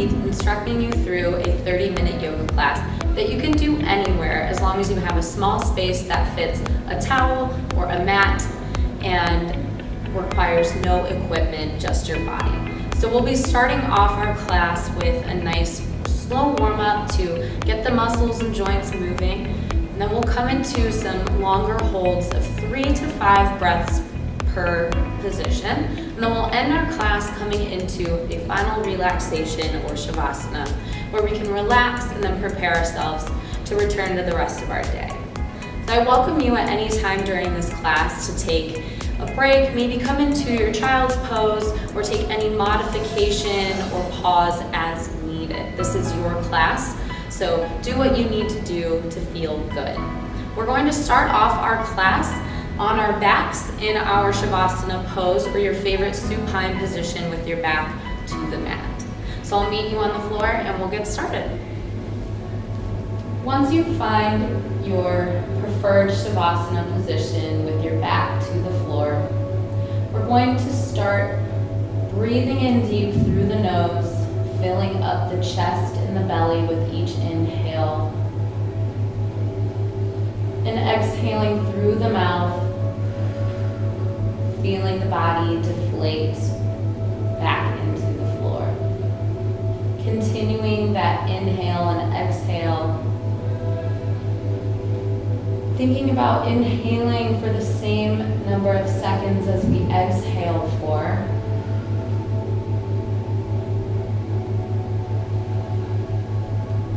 be instructing you through a 30-minute yoga class that you can do anywhere as long as you have a small space that fits a towel or a mat and requires no equipment, just your body. So we'll be starting off our class with a nice slow warm-up to get the muscles and joints moving. And then we'll come into some longer holds of 3 to 5 breaths per position. And then we'll end our class coming into a final relaxation or savasana, where we can relax and then prepare ourselves to return to the rest of our day. So I welcome you at any time during this class to take a break, maybe come into your child's pose or take any modification or pause as needed. This is your class, so do what you need to do to feel good. We're going to start off our class on our backs in our Shavasana pose, or your favorite supine position with your back to the mat. So I'll meet you on the floor and we'll get started. Once you find your preferred Shavasana position with your back to the floor, we're going to start breathing in deep through the nose, filling up the chest and the belly with each inhale, and exhaling through the mouth, feeling the body deflate back into the floor. Continuing that inhale and exhale, thinking about inhaling for the same number of seconds as we exhale for.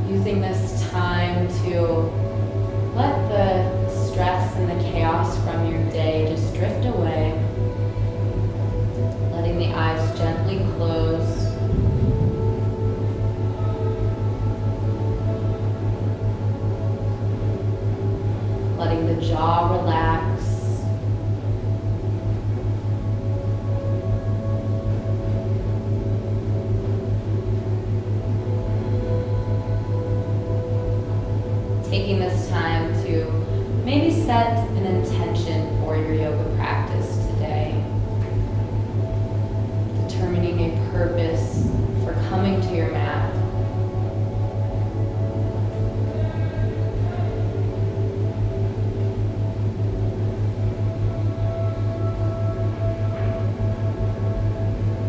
Using this time to let the stress and the chaos from your day just drift away. Letting the eyes gently close. Letting the jaw relax. Taking this time to maybe set an intention for your yoga practice today. Determining a purpose for coming to your mat.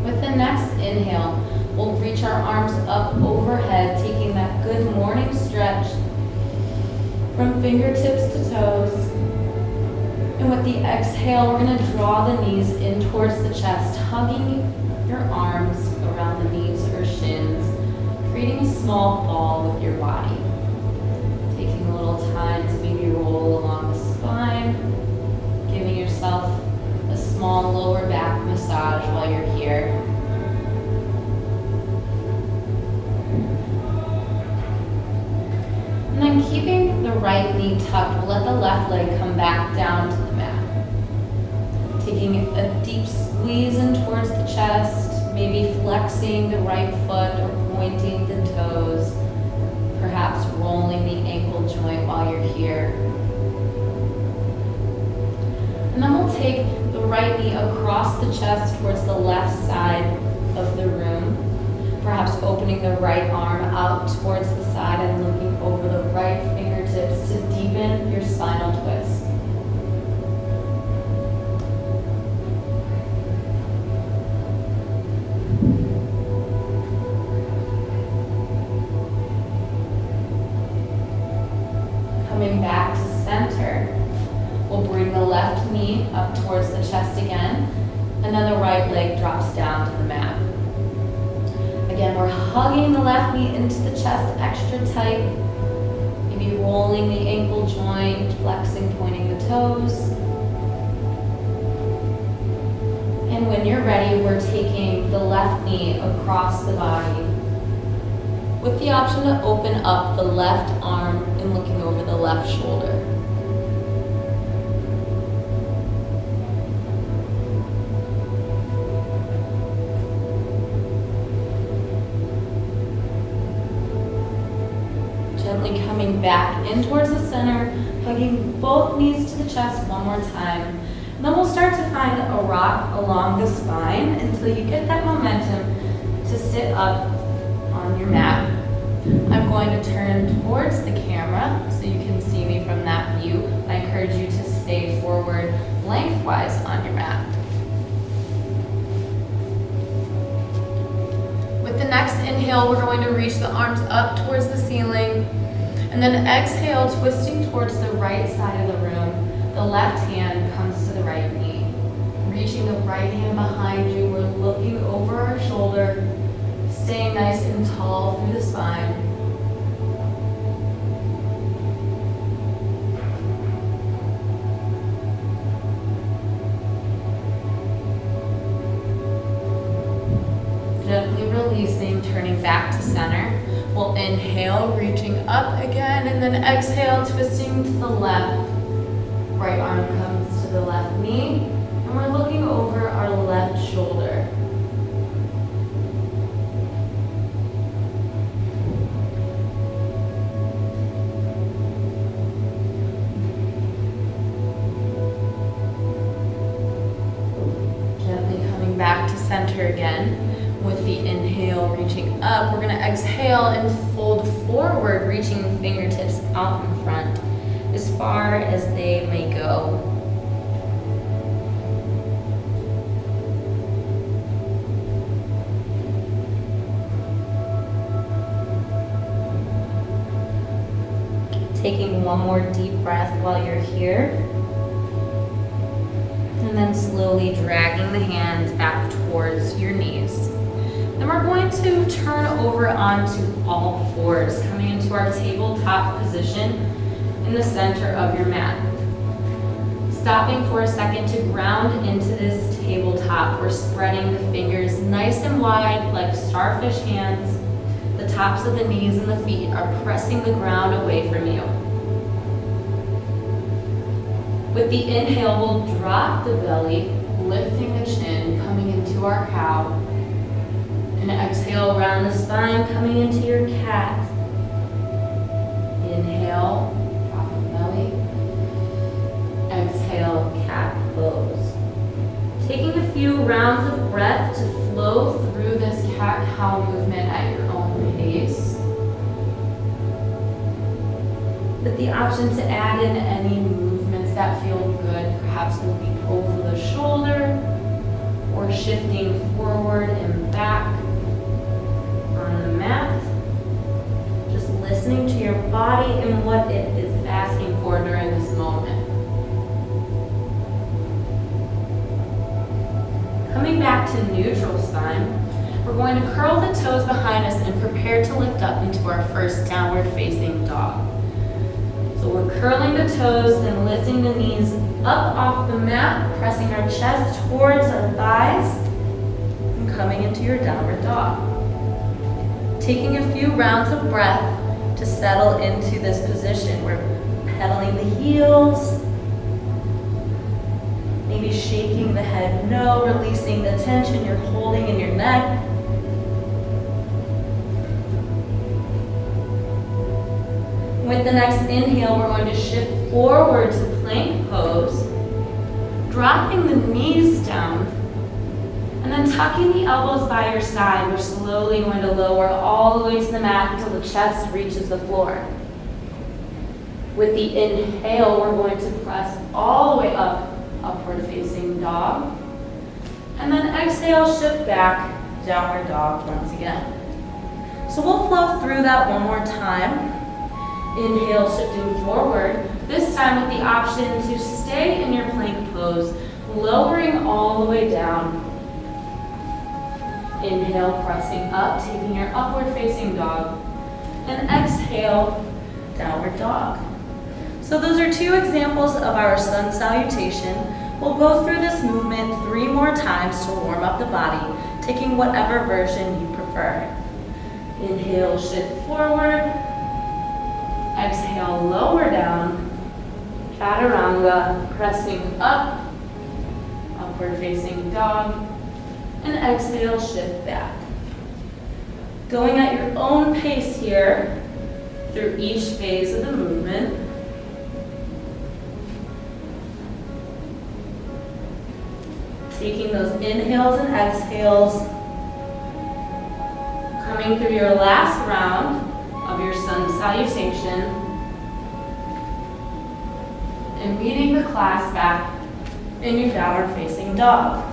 With the next inhale, we'll reach our arms up overhead, taking that good morning stretch from fingertips to toes. And with the exhale, we're going to draw the knees in towards the chest, hugging your arms around the knees or shins, creating a small ball with your body. Taking a little time to maybe roll along the spine, giving yourself a small lower back massage while you're here. And then keeping the right knee tucked, we'll let the left leg come back down to the mat. Taking a deep squeeze in towards the chest, maybe flexing the right foot or pointing the toes, perhaps rolling the ankle joint while you're here. And then we'll take the right knee across the chest towards the left side of the room, perhaps opening the right arm out towards the side and looking over the right fingertips to deepen your spinal twist. Coming back to center, we'll bring the left knee up towards the chest again, and then the right leg drops down to the mat. Again, we're hugging the left knee into the chest extra tight, maybe rolling the ankle joint, flexing, pointing the toes. And when you're ready, we're taking the left knee across the body with the option to open up the left arm and looking over the left shoulder. Gently coming back in towards the center, hugging both knees to the chest one more time. And then we'll start to find a rock along the spine until you get that momentum to sit up on on your mat. I'm going to turn towards the camera so you can see me from that view. I encourage you to stay forward lengthwise on your mat. With the next inhale, we're going to reach the arms up towards the ceiling, and then exhale, twisting towards the right side of the room. The left hand comes to the right knee. Reaching the right hand behind you, we're looking over our shoulder, staying nice and tall through the spine. Gently releasing, turning back to center. We'll inhale, reaching up again, and then exhale, twisting to the left. Right arm comes to the left knee, and we're looking over our left shoulder. Gently coming back to center again. With the inhale, reaching up, we're going to exhale and fold forward, reaching the fingertips out in front as far as they may go. Taking one more deep breath while you're here. And then slowly dragging the hands back towards your knees. Then we're going to turn over onto all fours, coming into our tabletop position in the center of your mat. Stopping for a second to ground into this tabletop. We're spreading the fingers nice and wide like starfish hands. The tops of the knees and the feet are pressing the ground away from you. With the inhale, we'll drop the belly, lifting the chin, coming into our cow. And exhale, round the spine, coming into your cat. Inhale, drop the belly. Exhale, cat pose. Taking a few rounds of breath to flow through this cat-cow movement at your own pace. With the option to add in any movements that feel good, perhaps moving over the shoulder or shifting forward and back on the mat. Just listening to your body and what it is asking for during this moment. Coming back to neutral spine, we're going to curl the toes behind us and prepare to lift up into our first downward facing dog. So we're curling the toes and lifting the knees up off the mat, pressing our chest towards our thighs, and coming into your downward dog. Taking a few rounds of breath to settle into this position. We're pedaling the heels, maybe shaking the head no, releasing the tension you're holding in your neck. With the next inhale, we're going to shift forward to plank pose, dropping the knees down, and then tucking the elbows by your side. We're slowly going to lower all the way to the mat until the chest reaches the floor. With the inhale, we're going to press all the way up, upward facing dog, and then exhale, shift back, downward dog once again. So we'll flow through that one more time. Inhale, shifting forward, this time with the option to stay in your plank pose, lowering all the way down. Inhale, pressing up, taking your upward facing dog, and exhale, downward dog. So those are two examples of our sun salutation. We'll go through this movement 3 more times to warm up the body, taking whatever version you prefer. Inhale, shift forward. Exhale, lower down. Chaturanga, pressing up. Upward facing dog. And exhale, shift back. Going at your own pace here through each phase of the movement. Taking those inhales and exhales, coming Coming through your last round of your sun salutation and meeting the class back in your downward facing dog.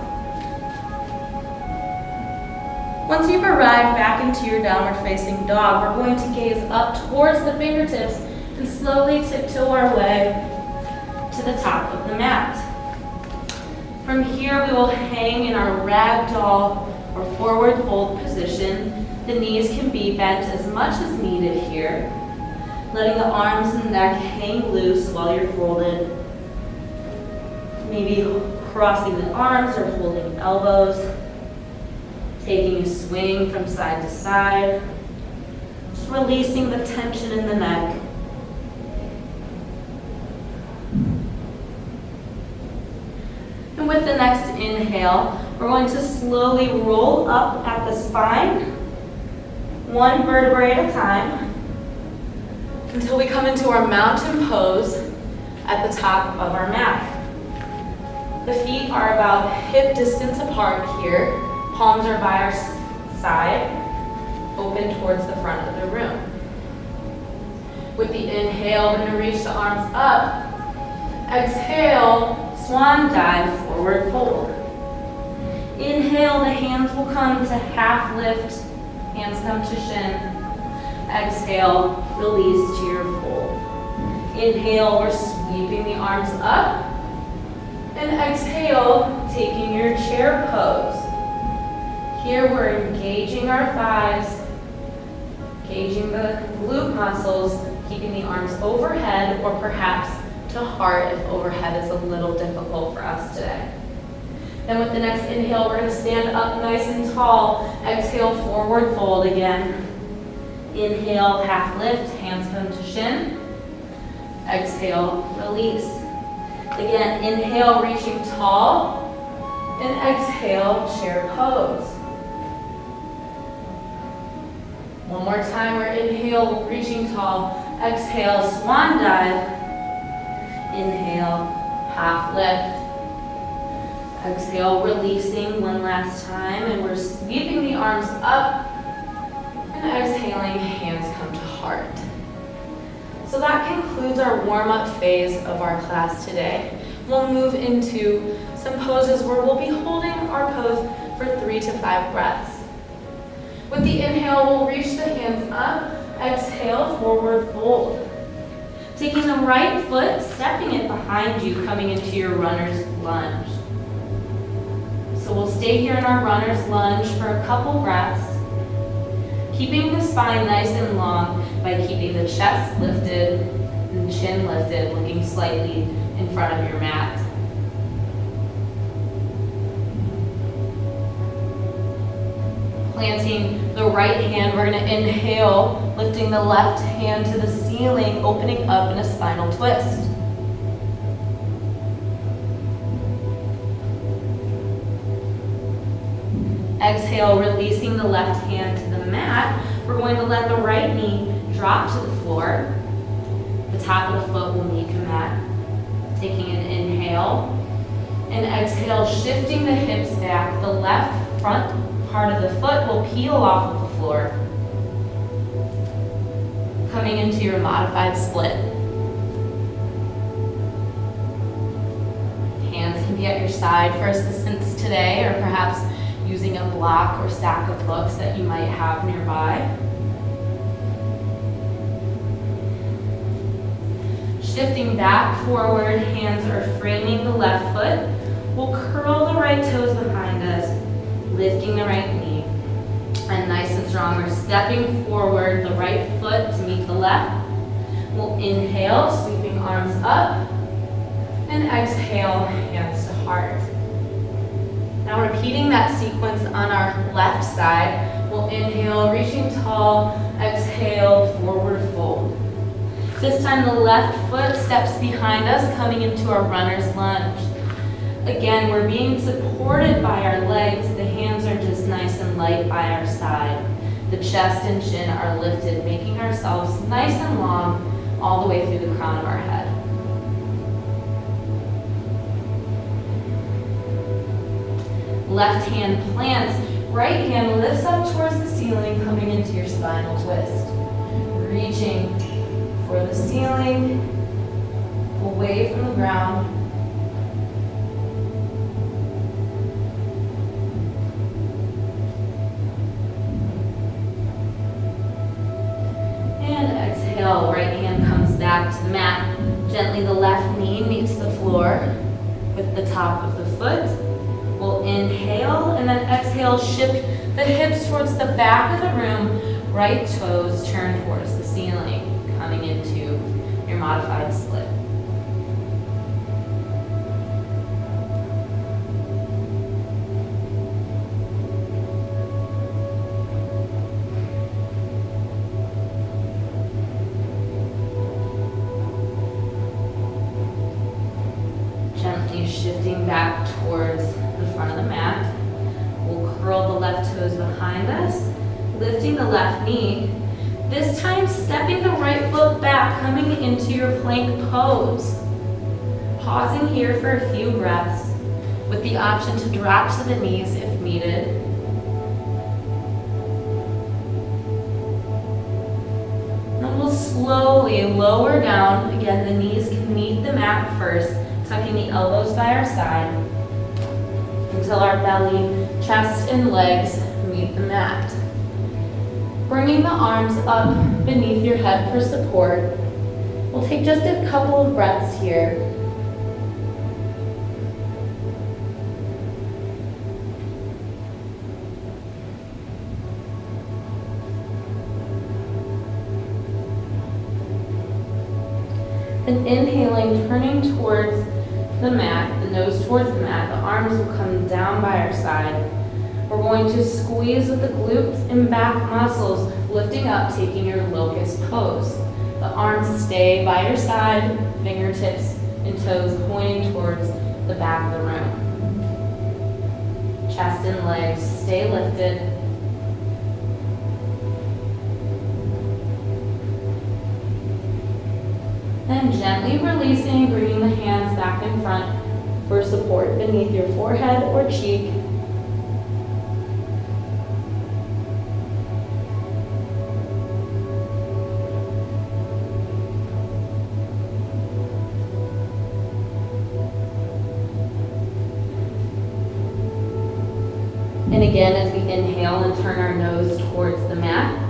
Once you've arrived back into your downward facing dog, we're going to gaze up towards the fingertips and slowly tiptoe our way to the top of the mat. From here, we will hang in our ragdoll or forward fold position. The knees can be bent as much as needed here, letting the arms and neck hang loose while you're folded. Maybe crossing the arms or holding elbows, taking a swing from side to side, just releasing the tension in the neck. And with the next inhale, we're going to slowly roll up at the spine, one vertebrae at a time, until we come into our mountain pose at the top of our mat. The feet are about hip distance apart here. Palms are by our side, open towards the front of the room. With the inhale, we're going to reach the arms up. Exhale, swan dive, forward fold. Inhale, the hands will come to half lift, hands come to shin. Exhale, release to your fold. Inhale, we're sweeping the arms up. And exhale, taking your chair pose. Here we're engaging our thighs, engaging the glute muscles, keeping the arms overhead or perhaps to heart if overhead is a little difficult for us today. Then with the next inhale, we're going to stand up nice and tall. Exhale, forward fold again. Inhale, half lift, hands come to shin. Exhale, release. Again, inhale, reaching tall. And exhale, chair pose. One more time, we're inhale, reaching tall. Exhale, swan dive. Inhale, half lift. Exhale, releasing one last time, and we're sweeping the arms up. And exhaling, hands come to heart. So that concludes our warm-up phase of our class today. We'll move into some poses where we'll be holding our pose for 3 to 5 breaths. With the inhale, we'll reach the hands up. Exhale, forward fold. Taking the right foot, stepping it behind you, coming into your runner's lunge. So we'll stay here in our runner's lunge for a couple breaths, keeping the spine nice and long by keeping the chest lifted and chin lifted, looking slightly in front of your mat. Planting the right hand, we're going to inhale, lifting the left hand to the ceiling, opening up in a spinal twist. Exhale, releasing the left hand to the mat. We're going to let the right knee drop to the floor. The top of the foot will meet the mat. Taking an inhale and exhale, shifting the hips back. The left front part of the foot will peel off of the floor. Coming into your modified split. Hands can be at your side for assistance today, or perhaps using a block or stack of books that you might have nearby. Shifting back, forward, hands are framing the left foot. We'll curl the right toes behind us, lifting the right knee. And nice and strong, we're stepping forward, the right foot to meet the left. We'll inhale, sweeping arms up, and exhale, hands to heart. Now repeating that sequence on our left side, we'll inhale, reaching tall, exhale, forward fold. This time the left foot steps behind us, coming into our runner's lunge. Again, we're being supported by our legs. The hands are just nice and light by our side. The chest and chin are lifted, making ourselves nice and long all the way through the crown of our head. Left hand plants, Right hand lifts up towards the ceiling, coming into your spinal twist. Reaching for the ceiling, away from the ground. And exhale, right hand comes back to the mat. Gently the left knee meets the floor with the top of the foot. We'll inhale and then exhale, shift the hips towards the back of the room. Right toes turn towards the ceiling, coming into your modified split. Gently shifting back towards the front of the mat. We'll curl the left toes behind us, lifting the left knee. This time stepping the right foot back, coming into your plank pose. Pausing here for a few breaths with the option to drop to the knees if needed. Then we'll slowly lower down. Again, the knees can meet the mat first, tucking the elbows by our side until our belly, chest, and legs meet the mat. Bringing the arms up beneath your head for support. We'll take just a couple of breaths here. And inhaling, turning towards the mat, the nose towards the mat, the arms will come down by our side. We're going to squeeze with the glutes and back muscles, lifting up, taking your locust pose. The arms stay by your side, fingertips and toes pointing towards the back of the room. Chest and legs stay lifted. Then gently releasing, bringing the hands back in front for support beneath your forehead or cheek. And again, as we inhale and turn our nose towards the mat,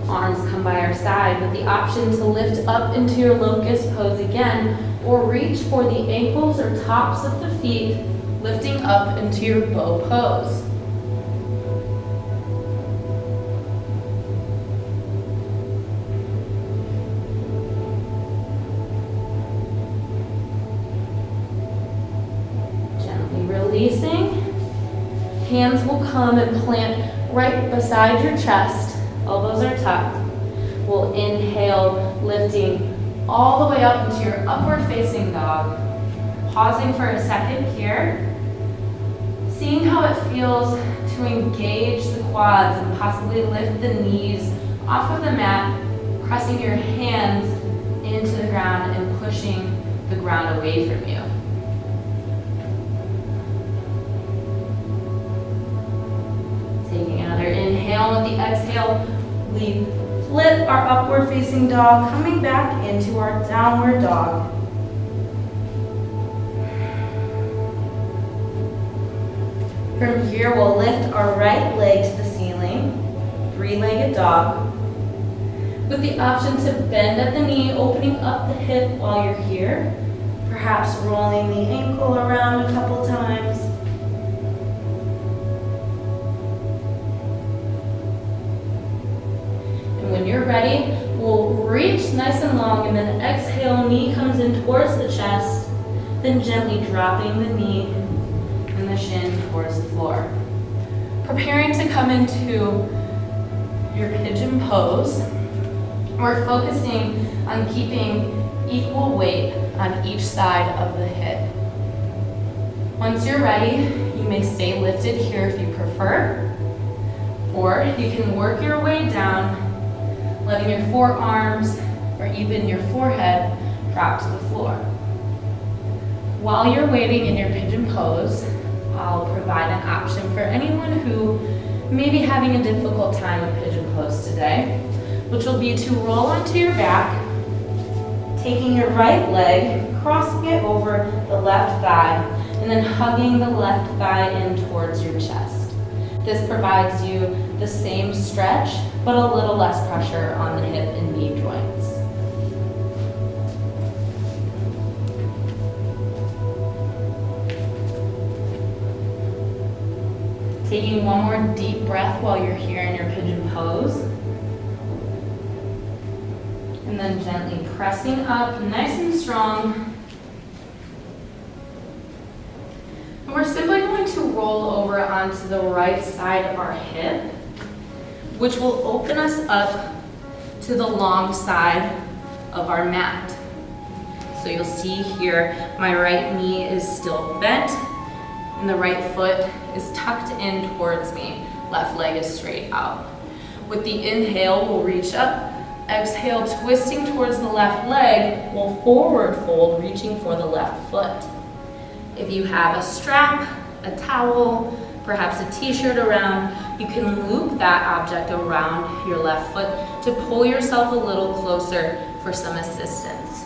arms come by our side with the option to lift up into your locust pose again, or reach for the ankles or tops of the feet, lifting up into your bow pose. Gently releasing. Hands will come and plant right beside your chest. Elbows are tucked. We'll inhale, lifting all the way up into your upward facing dog. Pausing for a second here. Seeing how it feels to engage the quads and possibly lift the knees off of the mat, pressing your hands into the ground and pushing the ground away from you. Taking another inhale. With the exhale, we flip our upward facing dog, coming back into our downward dog. From here, we'll lift our right leg to the ceiling, three-legged dog, with the option to bend at the knee, opening up the hip while you're here, perhaps rolling the ankle around a couple times. When you're ready, we'll reach nice and long, and then exhale, knee comes in towards the chest, then gently dropping the knee and the shin towards the floor. Preparing to come into your pigeon pose. We're focusing on keeping equal weight on each side of the hip. Once you're ready, you may stay lifted here if you prefer, or you can work your way down, letting your forearms or even your forehead drop to the floor. While you're waiting in your pigeon pose, I'll provide an option for anyone who maybe having a difficult time with pigeon pose today, which will be to roll onto your back, taking your right leg, crossing it over the left thigh, and then hugging the left thigh in towards your chest. This provides you the same stretch, but a little less pressure on the hip and knee joints. Taking one more deep breath while you're here in your pigeon pose. And then gently pressing up, nice and strong. And we're simply going to roll over onto the right side of our hip, which will open us up to the long side of our mat. So you'll see here, my right knee is still bent, and the right foot is tucked in towards me. Left leg is straight out. With the inhale, we'll reach up. Exhale, twisting towards the left leg, we'll forward fold, reaching for the left foot. If you have a strap, a towel, perhaps a t-shirt around, you can loop that object around your left foot to pull yourself a little closer for some assistance.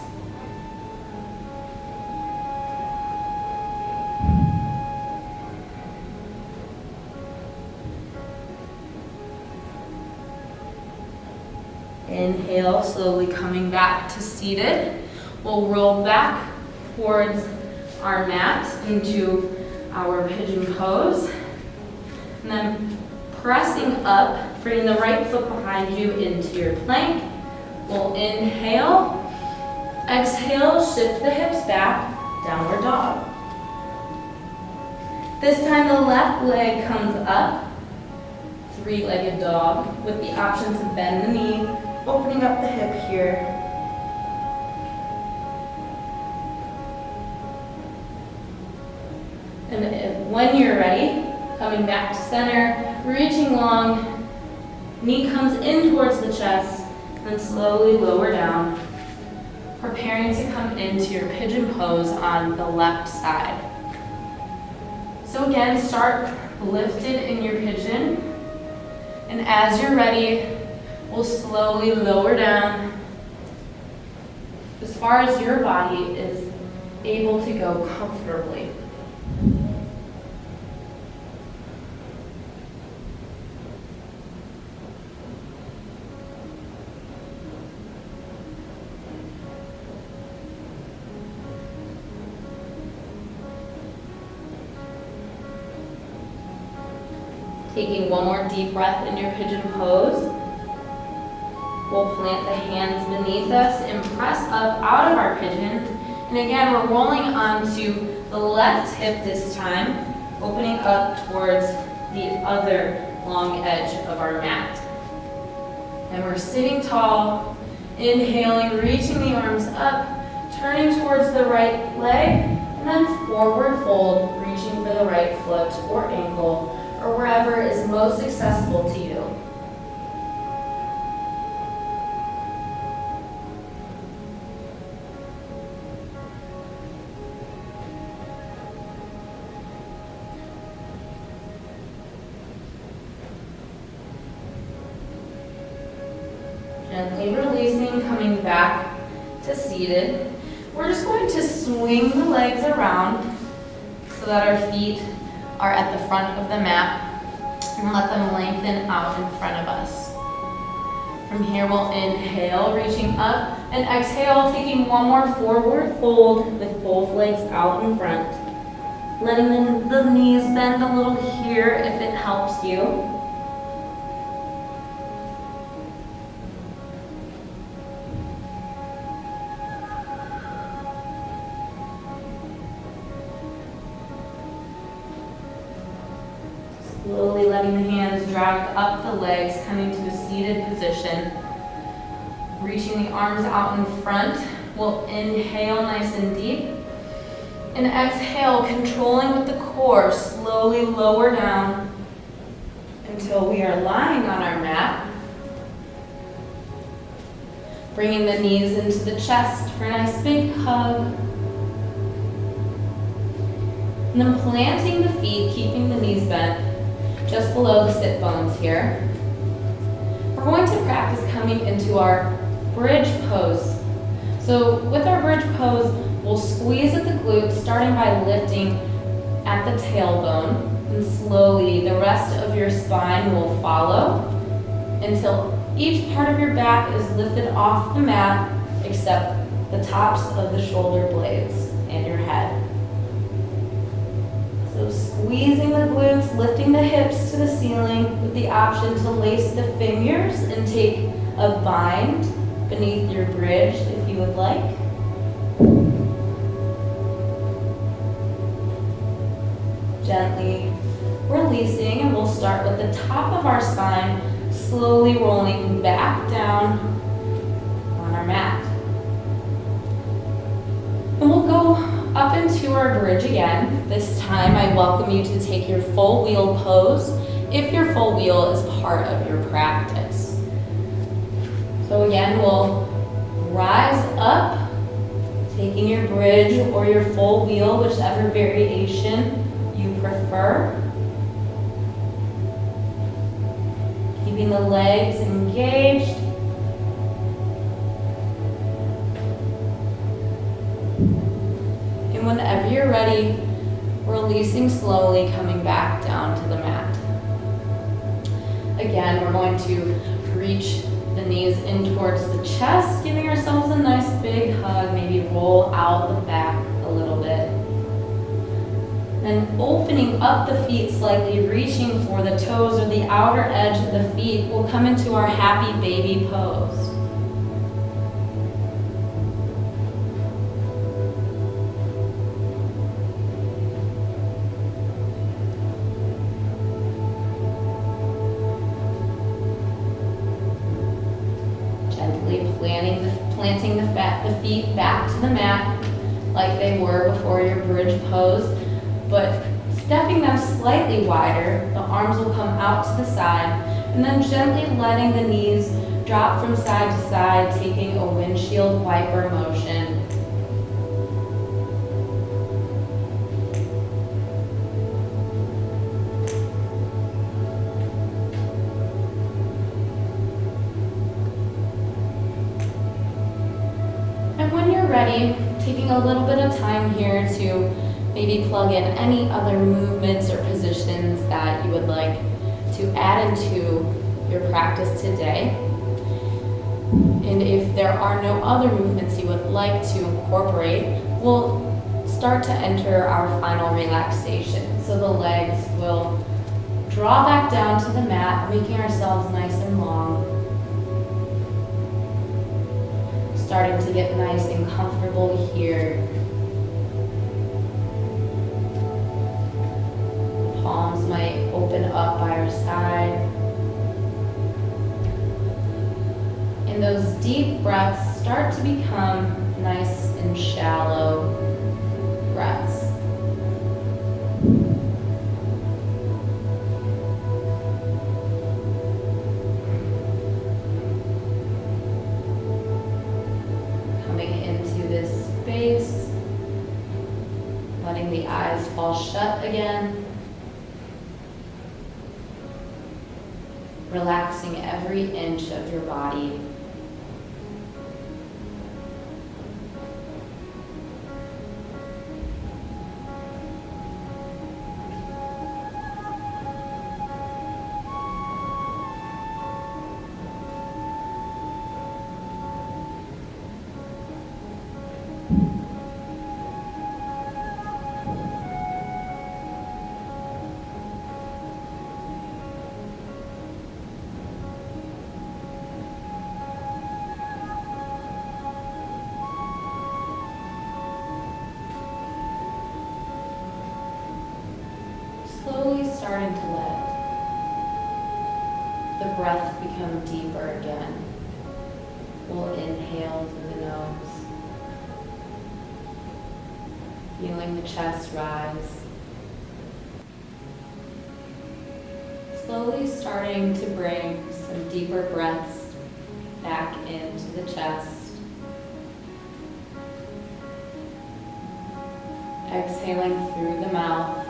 Inhale, slowly coming back to seated. We'll roll back towards our mat into our pigeon pose. And then pressing up, bringing the right foot behind you into your plank. We'll inhale, exhale, shift the hips back, downward dog. This time the left leg comes up, three-legged dog, with the option to bend the knee, opening up the hip here. And when you're ready, coming back to center, reaching long, knee comes in towards the chest, then slowly lower down, preparing to come into your pigeon pose on the left side. So again, start lifted in your pigeon, and as you're ready, we'll slowly lower down as far as your body is able to go comfortably. Taking one more deep breath in your pigeon pose. We'll plant the hands beneath us and press up out of our pigeon. And again, we're rolling onto the left hip this time, opening up towards the other long edge of our mat. And we're sitting tall, inhaling, reaching the arms up, turning towards the right leg, and then forward fold, reaching for the right foot or ankle, or wherever is most accessible to you. Gently releasing, coming back to seated. We're just going to swing the legs around so that our feet are at the front of the mat and let them lengthen out in front of us. From here, we'll inhale, reaching up, and exhale, taking one more forward fold with both legs out in front. Letting the knees bend a little here if it helps you. Slowly letting the hands drag up the legs, coming to a seated position. Reaching the arms out in front. We'll inhale nice and deep. And exhale, controlling with the core, slowly lower down until we are lying on our mat. Bringing the knees into the chest for a nice big hug. And then planting the feet, keeping the knees bent. just below the sit bones here. We're going to practice coming into our bridge pose. So with our bridge pose, we'll squeeze at the glutes, starting by lifting at the tailbone, and slowly the rest of your spine will follow until each part of your back is lifted off the mat except the tops of the shoulder blades and your head. So squeezing the glutes, lifting the hips to the ceiling with the option to lace the fingers and take a bind beneath your bridge if you would like. Gently releasing, and we'll start with the top of our spine, slowly rolling back down on our mat. And we'll go up into our bridge again. This time I welcome you to take your full wheel pose if your full wheel is part of your practice. So again, we'll rise up, taking your bridge or your full wheel, whichever variation you prefer. Keeping the legs engaged. And whenever you're ready, releasing slowly, coming back down to the mat. Again, we're going to reach the knees in towards the chest, giving ourselves a nice big hug, maybe roll out the back a little bit. Then opening up the feet slightly, reaching for the toes or the outer edge of the feet, we'll come into our happy baby pose. Gently planting the feet back to the mat like they were before your bridge pose, but stepping them slightly wider. The arms will come out to the side, and then gently letting the knees drop from side to side, taking a windshield wiper motion. And when you're ready, taking a little bit of time here to maybe plug in any other movements or positions that you would like to add into your practice today. And if there are no other movements you would like to incorporate, we'll start to enter our final relaxation. So the legs will draw back down to the mat, making ourselves nice and long. Starting to get nice and comfortable here. Palms might open up by our side. And those deep breaths start to become nice and shallow breaths. Coming into this space, letting the eyes fall shut again. Relaxing every inch of your body. Slowly starting to let the breath become deeper again. We'll inhale through the nose, feeling the chest rise. Slowly starting to bring some deeper breaths back into the chest. Exhaling through the mouth.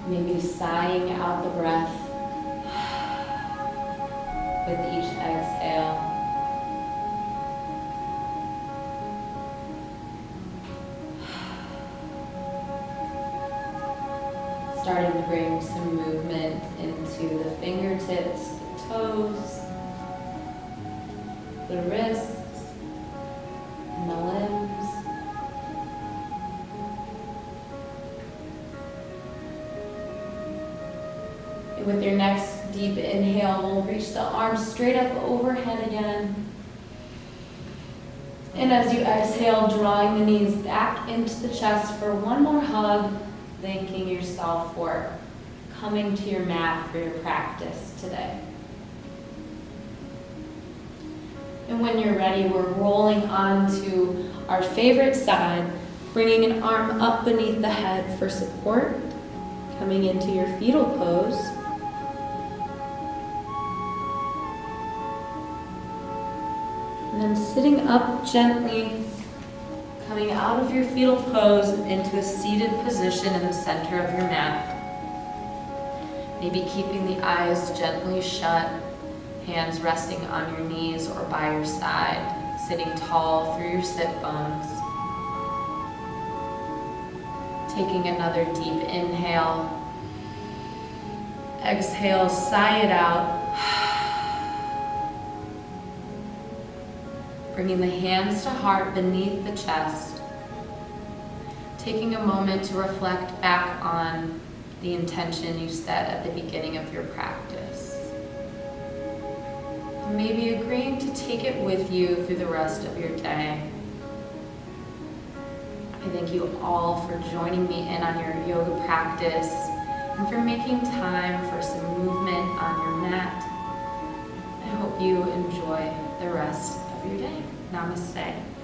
Maybe sighing out the breath with each exhale. Starting to bring some movement into the fingertips, the toes, the wrists, and the limbs. And with your next deep inhale, we'll reach the arms straight up overhead again. And as you exhale, drawing the knees back into the chest for one more hug, thanking yourself for coming to your mat for your practice today. And when you're ready, we're rolling onto our favorite side, bringing an arm up beneath the head for support, coming into your fetal pose. And then sitting up gently, coming out of your fetal pose into a seated position in the center of your mat. Maybe keeping the eyes gently shut, hands resting on your knees or by your side, sitting tall through your sit bones. Taking another deep inhale. Exhale, sigh it out. Bringing the hands to heart beneath the chest. Taking a moment to reflect back on the intention you set at the beginning of your practice. And maybe agreeing to take it with you through the rest of your day. I thank you all for joining me in on your yoga practice and for making time for some movement on your mat. I hope you enjoy the rest of your day. Namaste.